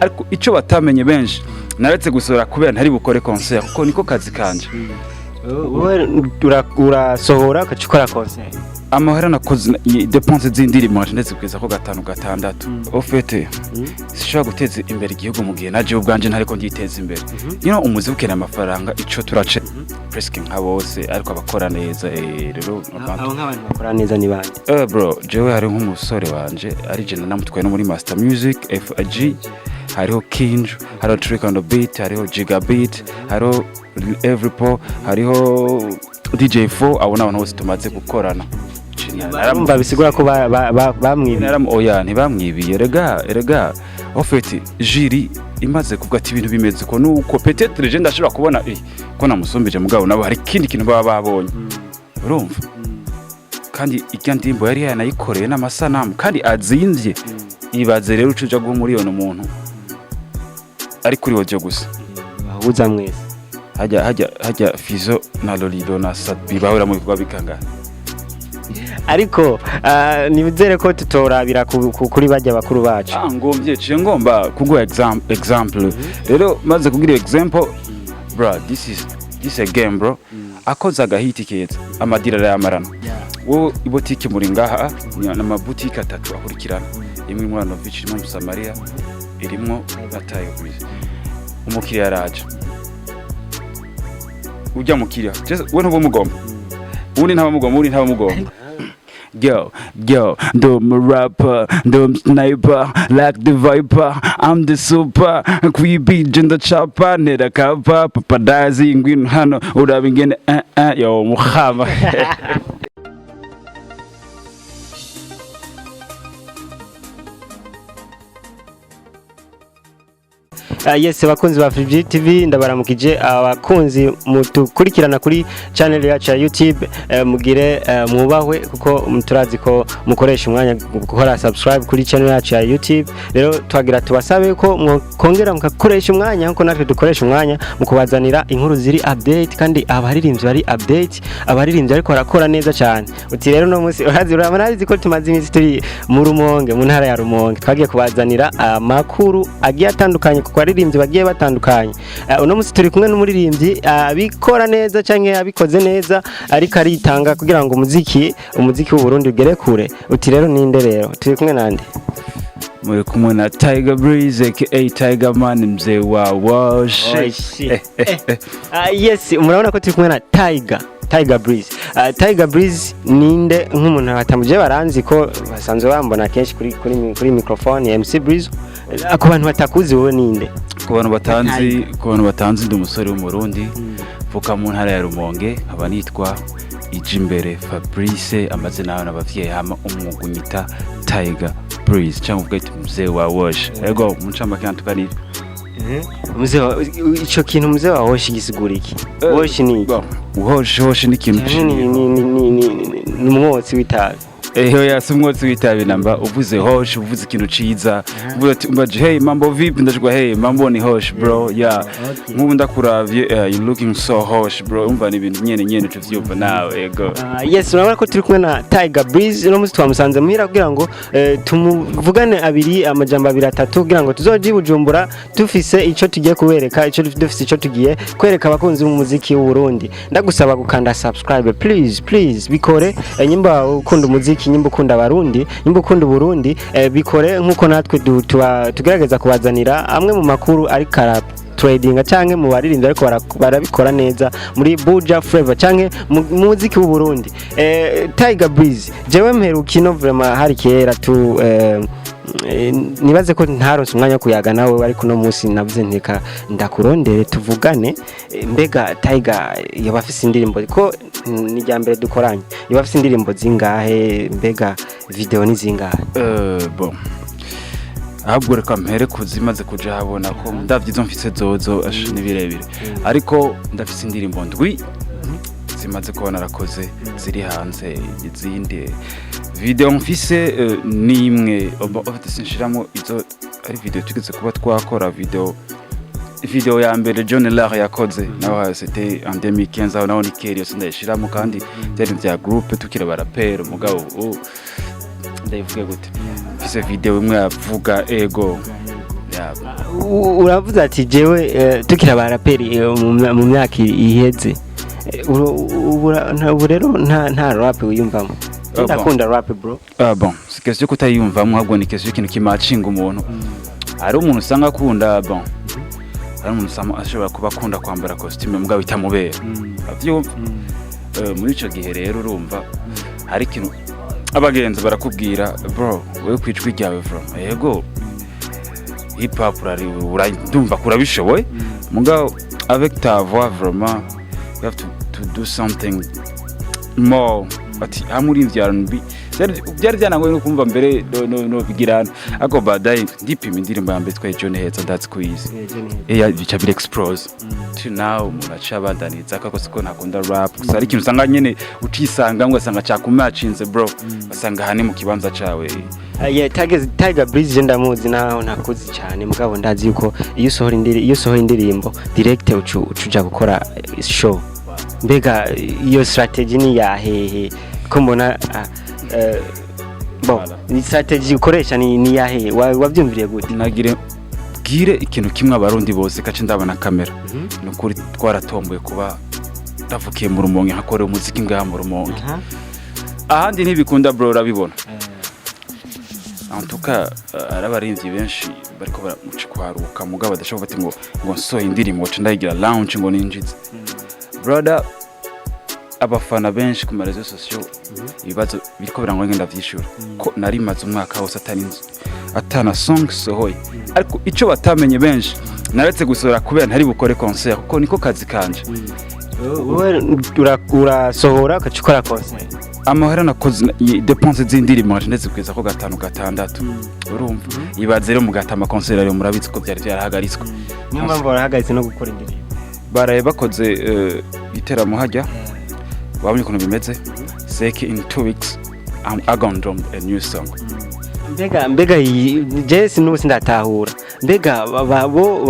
ariko ico batamenye benshi naretse gusora kubera ntari bukore concert kuko niko kazi kanje. Urasohora ukacikora concert. Amahera nakoze dépense z'indirimbo ndetse kugeza ko 5-6 au fait sishobora guteza imbere igihugu mu gihe naje ubwanje ntariko nditeza imbere. Umuzi ukena amafaranga ico turace presque nka bose ariko abakora neza rero abo nk'abantu bakora neza ni bande? Bro jewe hari nk'umusore wanje ari je namutwaye no muri Master Music FG, hariho Kinj, hariho Trick on the Beat, hariho Gigabit, hariho Everypo, hariho DJ4, abo n'abantu bose tumaze gukorana. Narumva bisigura ko bamwibiye. Oya ntibamwibiye erega ofeti jiri imaze kuvuga ati ibintu bimeze ko nuko peut-être je ndashobora kubona ko namusumbije mugabo nabo hari kindi kintu baba babonye. Urumva? Kandi icyandimbo yari yanayikoreye n'amasanamu kandi azimvye. Ibaze rero ucuja guha miliyoni umuntu ari kuri woje gusa. Bahuza mwese. Hajya Fizo na Lolido na Sadbi bahura mu bikorwa bikanga. Ariko nibizere ko tutorabira kuri bajya bakuru bacu. Ngomvye ciye ngomba kuguha example. Rero maze kugira example bro, this is a game bro. Akoza agahiti keza amadira yamarana. Wo ibotike muri ngaha na boutique 3 akurikirana. Imwe muri Arnovic irimo Musamaria irimo Tigger Breezy. Umukiriya araje. Ujya mukiriya. We ntubo mugomba. Undi ntabamugomba. Yo, I'm a rapper, I'm sniper, like the viper, I'm the super, we beat in the chopper, neda kapa, paparazzi, ngwino hano, urabingene, yo, muhama. Yes, bakunzi ba Free TV ndabaramukije abakunzi mutukurikirana kuri channel yacu ya YouTube mugire mubahwe kuko muturazi ko mukoresha umwanya gukora subscribe kuri channel yacu ya YouTube. Rero twagira tubasabe ko mukongera mukakoresha umwanya nko natwe dukoresha umwanya mukubazanira inkuru ziri update kandi abaririmbyi bari update, abaririmbyi ariko barakora neza cyane. Uti rero no munsi urazi ko tumaze iminsi turi mu Rumonge mu ntara ya Rumonge twagiye kubazanira amakuru agiye atandukanye kuko abaririmbyi bagiye batandukanye. Uno munsi turi kumwe n'umuririmbyi abikora neza canke abikoze neza ariko aritanga kugira ngo umuziki w'u Burundi ugere kure. Uti rero ninde rero turi kumwe nande? Muri kumwe na Tigger Breezy aka Tiger Man mzee wa wash. Yes, murabona ko turi kumwe na Tigger Breezy. Tigger Breezy ninde nk'umuntu batamuje baranzi ko basanzwe bambona kenshi kuri microphone ya MC Breezy. Ako bantu batakuzi wowe ninde? Ku bantu batanzi ndi umusore w'umurundi vuka mu ntara ya Rumonge aba nitwa Ijimbere Fabrice amazina y'abana bavyeyi hama umwugunyita Tigger Breezy cyangwa ubwete mzee wa wash. Ego muncamba kantukanira. Mzee ico kintu mzee wa wash gisigura iki? Wash ni wash ni kintu ni umwotsi w'itabi. Eho simwotsi w'itabi namba uvuze hosh uvuze ikintu ciza uvuze ati umbaje hey mambo vipi ndashwa hey mambo ni hosh bro nk'ubu ndakuravye you looking so hosh bro umva ni ibintu nyene tuvyumva nawe ego. Yes, urabona ko turi kumwe na Tigger Breezy no musi twamusanze muhira kugira ngo tumuvugane amajambo 2-3 kugira ngo tuzoje Bujumbura dufise ico tugiye kubereka dufise ico tugiye kwereka abakunzi mu muziki w'u Burundi. Ndagusaba gukanda subscribe please bikore nyimba ukunda umuziki nyimba ukunda abarundi nyimba ukunda Burundi bikore nkuko natwe tugerageza kubazanira amwe mu makuru ari karap trading canke mu baririmbyi ariko barabikora neza muri Buja Flavor canke muziki w'u Burundi. Tigger Breezy jewe mperukino vraiment hari kera nibaze ko ntaronse umwanya kuyaga nawe ariko no munsi navuze nteka ndakurondere tuvugane mbega Tigger yabafise indirimbo ko ni jambere dukoranye yabafise indirimbo zingahe mbega video ni zingahe? Bon ahubwo reka mpere kuzimaze kuja habona ko ndavyizo mfise zozo ni birebire ariko ndafise indirimbo ndwi zimaze kubona rakoze ziri hanze izindi video mfise ni imwe sinshiramo izo ari video tugeze kuba twakora video ya mbere John Lar yakoze naho c'était en 2015 aho naho ni keri ndashiramo kandi byari bya groupe tukire barapera mugabo ndayivuge gute mfise video imwe yavuga ego uravuze ati jewe tukira abaraperi mu myaka iheze ubu rero nta rap wiyumvamo ndakunda rap bro bon c'est question kutayumvamo ahubwo ni question ikintu kimacinga umuntu ari umuntu usanga akunda bon ari umuntu usanga ashobora kuba akunda kwambara costume mugabo itamubera avyumva muri ico gihe rero urumva hari ikintu abagenzi barakubwira bro wewe kwijwi ryawe from yego hip hop urandumva kurabishoboye mugabo avec ta voix vraiment you have to do something more ati amurimvye R&B byari byanangoye no kumva mbere no bigirana ako badaye ndipima indirimbo ya mbere twaye John Heza that's quiz bica bir explose to now muraca bandaniza kako siko nakunda rap gusa ari ikintu usanga nyene utisanga ngo asanga cyakumacinze bro basanga hani mu kibanza cawe Tigger Breezy ndamuzi naho nakuzi cyane mugabo ndazi yuko iyo usohora indirimbo direct ucuja gukora show mbega iyo strategy ni yahehe ko mbona ni strategy ukoresha ni yahehe wabyumviriye gute nagire bwire ikintu kimwe abarundi bose kace ndabana kamera nukuri twaratomboye kuba ndavukiye mu rumonge hakorera umuziki ngaha mu rumonge ahandi ntibikunda bro urabibona en tout cas arabarinzi benshi bariko baramucikwaruka mugabo badashobora bati ngo nsoye indirimbo ndayigira launch ngo ninjize brother abafana benshi ku marezo sociaux ibibazo biriko birangwa ngenda vyishura ko nari maze umwaka wose atana song sohoye ariko ico batamenye benshi naretse gusora kubera ntari bukore concert kuko niko kazi kanje urasohora ukacikora concert amahera nakoze dépense z'indirimbo ndetse kweza ko 5-6 urumva ibaze rero mugatama concert rero murabitse ko byari byarahagaritswe nyuma barahagaritse no gukora indirimbo baraye bakoze iteramo hajya wabonye ukuntu bimeze seke in 2 weeks I'm gonna drop a new song mbega Jesse nusi ndatahura mbega bo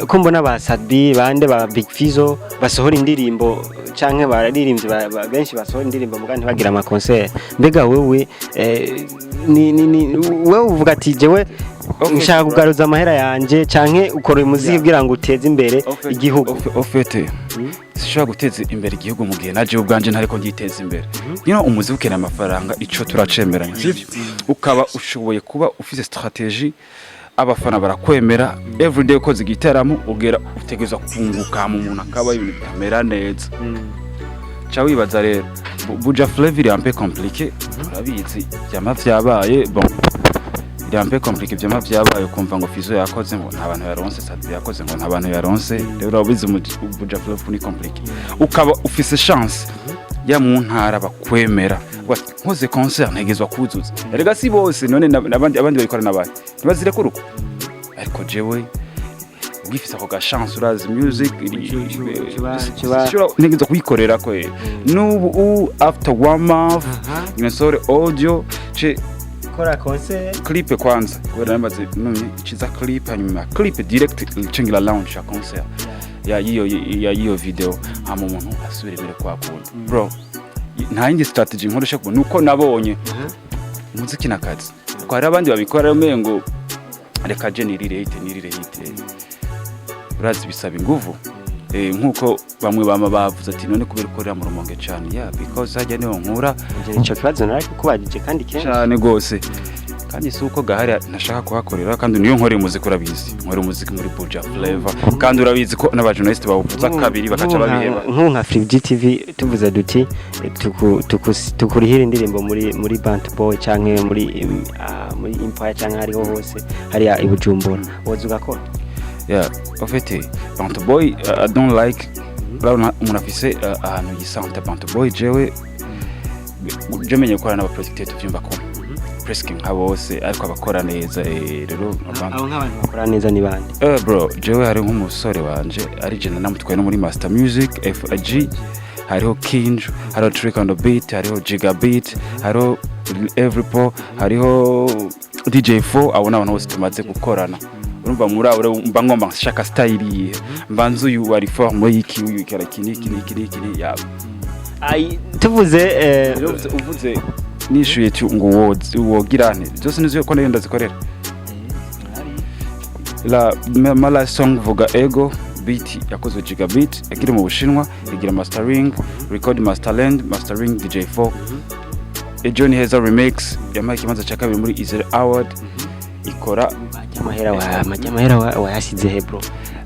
ko mbona ba Sadbi bande ba Big Fizzo basohora indirimbo canke bararirimbye benshi basohora indirimbo mugandi bagira ama concert mbega wewe wewe uvuga ati jewe nshaka kugaruza amahera yanje canke ukora umuziki kugira ngo uteze imbere igihugu ofete sishobora guteza imbere igihugu mu gihe naje ubwanje ntariko ngiteza imbere umuziki ukena amafaranga ico turacemeranya sivyo ukaba ushoboye kuba ufise strategie abafana barakwemera everyday ukoze igitaramo ugera utegeza kufunguka mu muntu akaba ibintu bitamera neza cha wibaza rero buja flavor est un peu compliqué urabizi byama vyabaye bon il est un peu compliqué byama vyabaye kumva ngo Fizzo yakoze ngo nta bantu yaronse Sadbi yakoze ngo nta bantu yaronse rero urabizi buja flavor ni compliqué ukaba ufise chance ya mu ntara bakwemera nkoze concert ntegezwa kuzuza erega si bose none abandi babikora nabandi ntibazire kuruko ariko jewe ugifisa ko ga chance urazi music ntegezwa kuyikorera ko n'ubu after 1 month sore audio kora concert clip kwanza kubera namaze none ikiza clip hanyuma clip direct chengira launch ya concert ya iyo video hama umuntu asubire mbere kwa kundi bro nta yindi strategy nkoresha kuko nuko nabonye muziki nakazi ko hari abandi babikora mengo reka je nirire hite urazi bisaba inguvu nkuko bamwe bama bavuze ati none kubera ukorera mu rumonge cyane because hajya niho nkura ico kibazo nariko kubajije kandi kenshi cyane gose kandi suko gahari ntashaka kuhakorera kandi niyo nkore umuziki urabizi nkore umuziki muri Buja Flavor kandi urabizi ko n'abajournalist bawuvuza kabiri bakaca babiheba nka Free TV tuvuze duti tukurihira indirimbo muri Bant Boy canke muri Empire canke hariho hose hari ibujumbura wozuga ko ofete Bant Boy I don't like munafise ahantu yisante Bant Boy jewe jemenye gukora n'abaprojecte tuvyumva ko presque nkabose ariko abakora neza rero nk'abantu bakora neza ni bande bro jewe hari nk'umusore wanje ari je namutwaye no muri Master Music FG hariho Kinj hariho Trick on the Beat hariho Gigabit hariho Everypo hariho DJ4 abona abantu bose tumaze gukorana urumva muraure mba ngomba nshaka style yihe mbanzu uyu wari forme y'iki uyu kara kiniki yabo tuvuze uvuze nishuye ngo wogirane byose nizo ko nayo ndazikorera mala song vuga ego beat yakozwe Gigabit agire mu Bushinwa igira mastering record mastering DJ4 Johnny Heza remix yamaye kimanza cha kabiri muri Israel Award ikora amahera wayasize he bro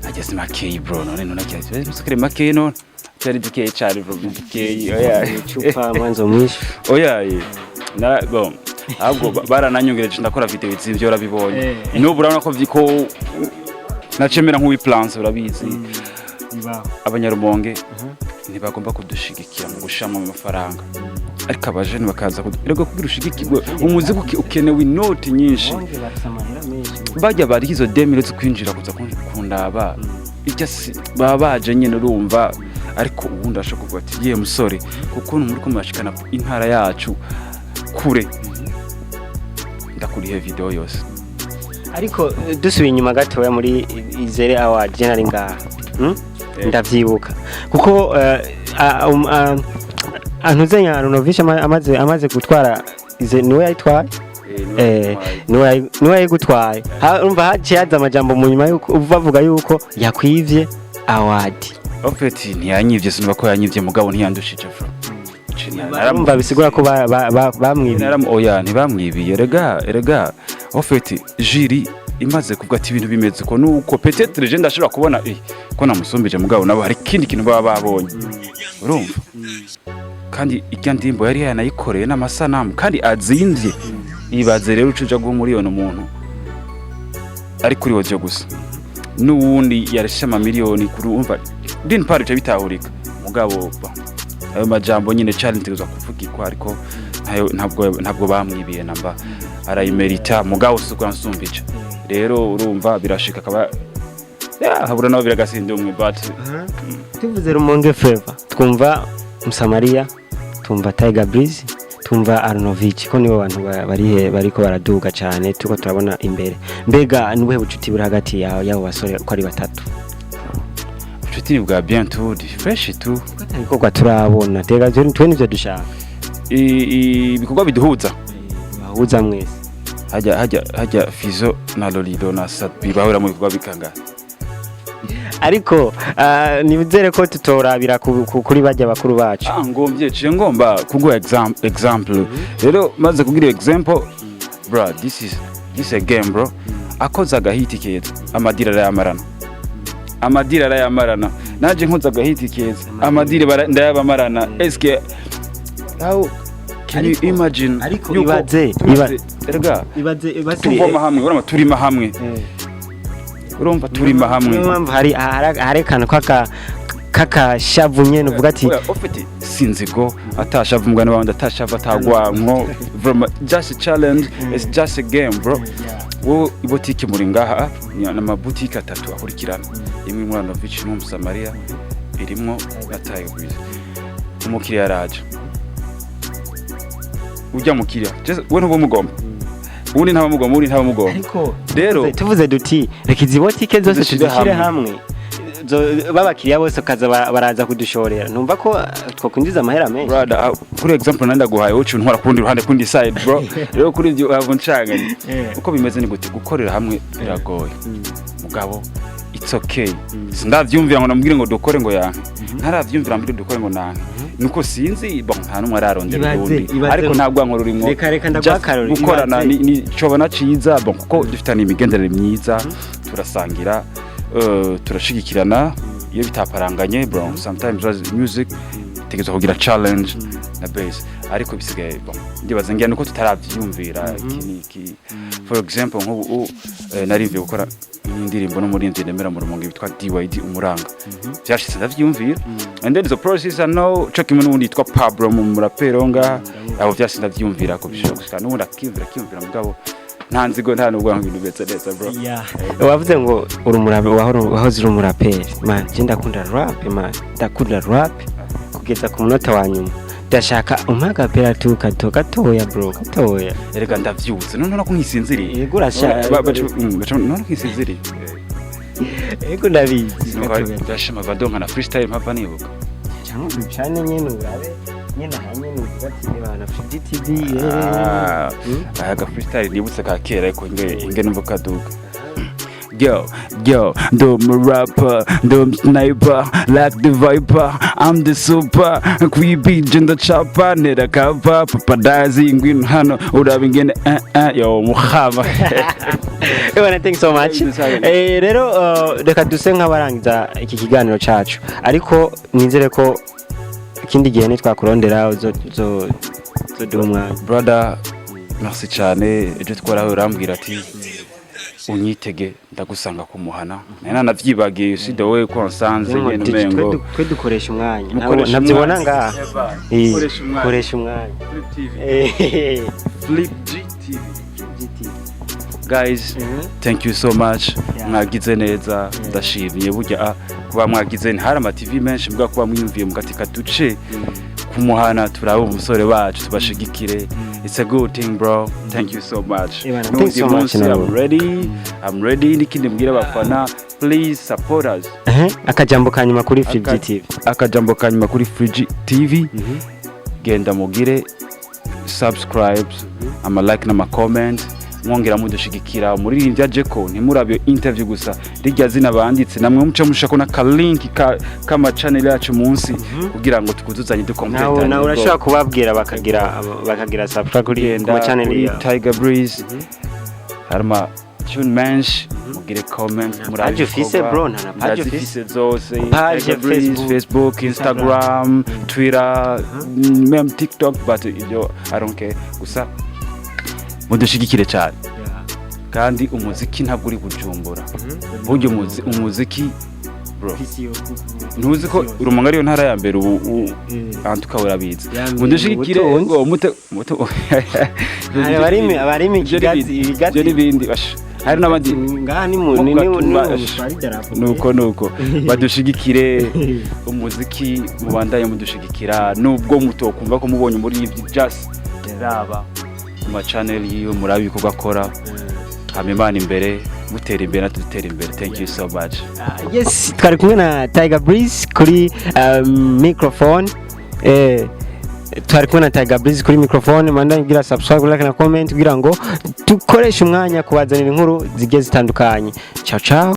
ageze makey bro none nakize musukire makey none cyari dikeye cyane bro dikeye oya chupa mwanzo mwisho oya na bon ahubwo barananyongereje ndakora video izivyo urabibonye n'ubu urabona ko vyiko nacemera nk'uwi plans urabizi abanyarumonge ntibagomba kudushigikira mu gushama amafaranga ariko abajene bakaza rego kugira ushigikirwe umuziki ukenewe inoti nyinshi bajya bari hizo 2000 zo kwinjira kuza kundaba ijya baba baje nyene urumva ariko ubundi ashaka kuvuga ati ye musore kuko muri ko mashikana intara yacu kure ndakuriye video yose ariko dusubiye inyuma gatoya muri Izere Award general ngaha ndavyibuka kuko Antuzenya Arnovic amaze gutwara niwe yitwaye niwe yigutwaye urumva haciye haza amajambo mu nyuma yuko uvuga yuko yakwivye award ofeti ntiyanyivye sinumva ko yanyivye mugabo ntiyandushije bro naramva bisigura ko bamwibiye oya ntibamwibiye rega ofeti jiri imaze kuvuga ati ibintu bimeze ko nuko peut-être legend ashobora kubona ko namusumbije mugabo nabo hari kindi kintu baba babonye urumva kandi ijya ndimbo yari yanayikoreye n'amasanamu kandi azimvye ibaze rero ucuja go muri yono muntu ari kuri woje gusa n'uwundi yaresha miliyoni kurumva din part bitahurika mugabo ayo majambo nyine challenge tuzo kuvugikwa ariko ntabwo bamwibiye namba arayimerita mugabo suko ansumbije rero urumva birashika kaba habura naho biragasinda umwe but tuvuze Rumonge Flavor twumva Musamaria tumva Tigger Breezy tumva Arnovic ko nibo bantu bariko baraduga cyane tuko turabona imbere mbega nubuhe bucuti buri hagati yabo basore ko ari batatu bucuti bwa bien tout fresh tout ariko turabona tega twe nivyo dushaka ibikorwa biduhuza bahuza mwese hajya Fizo na Lolido na Satbi bahura mu bikorwa bikanga ariko nibizere ko tutorabira kuri bajya bakuru bacu ngombye ciye ngomba kuguha example rero maze kugira example bro this is a game bro akoza gahiti keza amadira arayamarana naje nkoza gahiti keza amadira ndayabamarana eske how can you imagine ariko ibaze tuvoma hamwe urama turima hamwe urumva turima hamwe hari kana kaka shavu nyene uvuga ati ofite sinzigo atashavu mugana wanda atashavu atagwanko just a challenge it's just a game bro wo ibotike muri ngaha ni amabutike atatu akurikirana imwe muri Arnovic no Musamaria irimo na Tigger Breezy umukiriya raje ujya mukiriya we ntubo mugomba ubundi ntabamugomba ariko rero tuvuze duti reka izi botike zose tudushyire hamwe babakiriya bose kaza baraza kudushorera numva ko twakwinjiza amahera menshi brother kuri example nanda guhaye ucu ntwara kundi ruhande kundi side bro rero kuri ibyo havunshanganye uko bimeze ni gute gukorera hamwe biragoye mugabo it's okay sindavyumvira ngo namubwire ngo dukore ngo yanke ntaravyumvira mbire dukore ngo nanke nuko sinzi bon nta numwe ararondera ubundi ariko ntabwo nkoro urimo reka ndagwakarora gukorana ni cobona ciza bon kuko dufitana imigendere myiza turasangira turashigikirana iyo bitaparanganye bro sometimes music tegezo kugira challenge na bass ariko bisigaye bon ndibaza ngiye nuko tutaravyumvira iki for example nk'ubu narimve gukora indirimbo no muri Ndemera mu Rumonge bitwa DYD umuranga byashitse ndavyumvira and then the process I know checking n'undi yitwa Pablo mu murapero nga abo byashitse ndavyumvira ko bishoboka n'undi akivira mugabo nta nzigo nta nubwo ibintu betse neza bro wavuze ngo urumurabe wahoze urumuraperi man je ndakunda rap kugeza ku munota wa nyuma ndashaka umpaga pera tu gatoya bro gatoya erega ndavyuze none no kunkisinziriye yego urashaka none kunkisinziriye yego ndabizi ndashima vadonka na freestyle mpava nibuka cyangwa ucane nyene urabe nyene hanye nuvuga ati bana FGTV aga freestyle nibutse ka kera ariko inge numva kaduka yo, do my rapper, do sniper, like the viper, I'm the super, creepy gender chopper, nera kava, paparazzi, ngwino hano, urabingene, yo, muhama. Ewana, thanks so much. Rero reka duse nk'abarangiza iki kiganiro cacu, ariko nizere ko ikindi gihe nitwakurondera uzoduha umwanya. Brother, merci cyane. Ejo twaraho urambwira ati unyitege ndagusanga ku muhana. Nena navyibagiye uside wowe ko nsanze ngene mengo. Twe dukoresha umwanya. Navyibona ngaha. Koresha umwanya. Flip GTV. Guys, thank you so much. Mwagize neza, ndashimye burya kuba mwagize hari ama TV menshi mbwa kuba mwiyumviye mugatika duce kumuhana turabo umusore bacu tubashigikire. It's a good thing, bro. Thank you so much. Thanks so much. I'm ready. Nikindi mbwira abafana, please support us. Akajambo kanyuma kuri Free TV. Akajambo kanyuma kuri Free TV. Genda mugire subscribe, ama like na ma comment. Mwongera mudushigikira muri Jeko ntimurabyo interview gusa rijya zina banditse namwe muca mushako na ka link kama channel yacu munsi kugira ngo tukuzuzanye dukomplete. Na urashaka kubabwira bakagira subscribe kuri channel ya Tigger Breezy. Harma tune menshi mugire comment muraje office bro na page office zose Tigger Breezy, Facebook, Instagram, Twitter, meme TikTok, but I don't care gusa mudushigikire cyane kandi umuziki ntabwo uri Bujumbura buryo umuziki bro ntuzi ko Rumonge ariyo ntara ya mbere ubu antuka urabizi mudushigikire ngo muto abarimi kigazi n'ibindi hari n'abandi ngaha ni munini nuko badushigikire umuziki mubandanye mudushigikira nubwo mutokumva ko mubonye muri just raba ma channel yiyo murabi ko gakora hamimana imbere mutera imbere natutera imbere. Thank you so much. Yes, twari kumwe na Tigger Breezy kuri microphone. Twari kumwe na Tigger Breezy kuri microphone. Manda ngira subscribe, like na comment kugira ngo dukoreshe umwanya kubazanira inkuru zigiye zitandukanye. Ciao ciao.